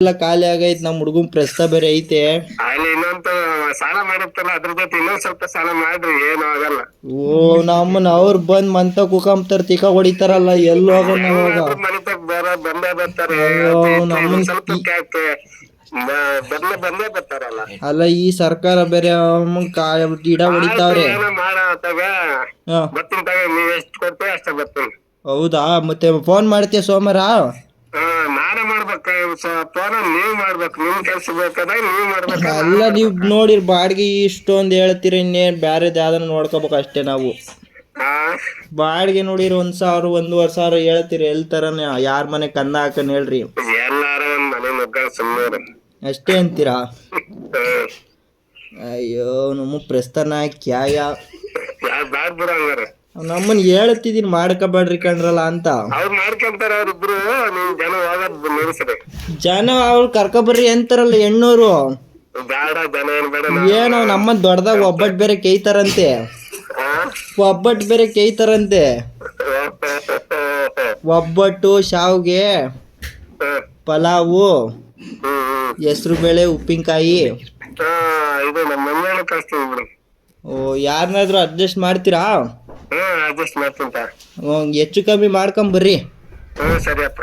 ಎಲ್ಲ ಖಾಲಿ ಆಗೈತ್ ನಮ್ ಹುಡುಗನ್ ಪ್ರಸ್ತ ಬೇರೆ ಐತೆ. ಅಲ್ಲಿ ಇನ್ನೊಂದು ಸಾಲ ಮಾಡಿರ್ತಾರಲ್ಲ ಅದ್ರ ಜೊತೆ ಇನ್ನೊಂದ್ ಸ್ವಲ್ಪ ಸಾಲ ಮಾಡ್ರಿ ಏನು ಆಗಲ್ಲ. ಓ ನಮ್ಮನ್ನ ಅವ್ರು ಬಂದ್ ಮಂತ ಕುಕಂಬ್ತಾರ ತಿಕ್ಕ ಹೊಡಿತಾರಲ್ಲ ಎಲ್ಲಿ ಹೋಗೋಣ ಅವಾಗ. ಹೆಂಗಾದ್ರೂ ಮನೆ ತಗ ಬಂದೇ ಬರ್ತಾರೆ ಅಯ್ಯೋ ಅದು ಇತ್ತು ನಮ್ಮನ್ ಇನ್ನೊಂದ್ ಸ್ವಲ್ಪ ಬಂದೇ ಬರ್ತಾರಲ್ಲ. ಅಲ್ಲ ಈ ಸರ್ಕಾರ ಬೇರೆ ಗಿಡ ಹೊಡಿತಾವ್ರೆ. ಏನೋ ಮಾಡತ್ತಾಗ ಹ ಬರ್ತೀನಿ ತಗ ನೀವ್ ಎಷ್ಟು ಕೊಡ್ತೀವಿ ಅಷ್ಟ ಬರ್ತೀನಿ. ಹೌದಾ ಮತ್ತೆ ಫೋನ್ ಮಾಡ್ತೀಯ ಸೋಮವಾರ. ನಾನೇ ಮಾಡ್ಬೇಕು ಫೋನ್ ನೀವ್ ಮಾಡ್ಬೇಕು, ನಿಮ್ ಕೆಲ್ಸ ಬೇಕಾದಾಗ ನೀವ್ ಮಾಡ್ಬೇಕ ನಾನ್ ಅಲ್ಲ ನೀವ್ ಮಾಡ್ಬೇಕ. ನೋಡಿರ್ ಬಾಡಿಗೆ ಇಷ್ಟೊಂದ್ ಹೇಳ್ತೀರಿ, ಇನ್ನೇನ್ ಬ್ಯಾರೆದ್ ಯಾವ್ದನ್ನ ನೋಡ್ಕೋಬೇಕು ಅಷ್ಟೇ ನಾವು. ಬಾಡಿಗೆ ನೋಡಿರಿ 1,000 1,500 ಹೇಳ್ತೀರಿ. ಎಲ್ತರನ ಯಾರ್ ಮನೆ ಕನ್ನ ಹಾಕನ್ ಹೇಳ್ರಿ. ಎಲ್ಲಾರ ಒಂದ್ ಮನೆ ಮಗ್ಗ ಸುಮ್ಮನೆ ಅಷ್ಟೇ ಅಂತೀರಾ. ಅಯ್ಯೋ ನಮ್ಮ ಪ್ರಸ್ತನ ಕ್ಯಾಯ ಬ್ಯಾಡ್ ಬಿಡ ಹಂಗಾರ. ನಮ್ಮನ್ ಹೇಳ್ತಿದೀನಿ ಮಾಡ್ಕೋಬೇಡ್ರಿ ಕಣ್ರಲ್ಲ ಅಂತ. ಅವ್ರು ಮಾಡ್ಕೊಂತಾರ ಅವ್ರಿಬ್ರು, ನೀವ್ ಜನ ಹೋಗೋದ್ ನಿಲ್ಸ್ರಿ. ಜನ ಅವ್ರು ಕರ್ಕೊಬರ್ರಿ ಅಂತಾರಲ್ಲ ಹೆಣ್ಣೂರು. ಬೇಡ ಜನ ಏನ್ ಬೇಡ. ಏನೋ ನಮ್ಮನ್ ದೊಡ್ಡದಾಗ ಒಬ್ಬಟ್ ಬೇರೆ ಕೇಯ್ತಾರಂತೆ. ಒಬ್ಬಟ್ಟು ಬೇರೆ ಕೇಯ್ತಾರಂತೆ. ಒಬ್ಬಟ್ಟು, ಶಾವ್ಗೆ, ಪಲಾವು, ಹೆಸರು ಬೇಳೆ, ಉಪ್ಪಿನಕಾಯಿ. ಇದು ನಮ್ಮ ಮನೆಯಲ್ಲ ಕಳಿಸ್ತೀನಿ ಬಿಡಿ. ಓ ಯಾರನ್ನಾದ್ರೂ ಅಡ್ಜಸ್ಟ್ ಮಾಡ್ತೀರಾ? ಅಡ್ಜಸ್ಟ್ ಮಾಡ್ತೀನಿ. ಹೆಚ್ಚು ಕಮ್ಮಿ ಮಾಡ್ಕೊಂಬರ್ರಿ. ಸರಿಯಪ್ಪ.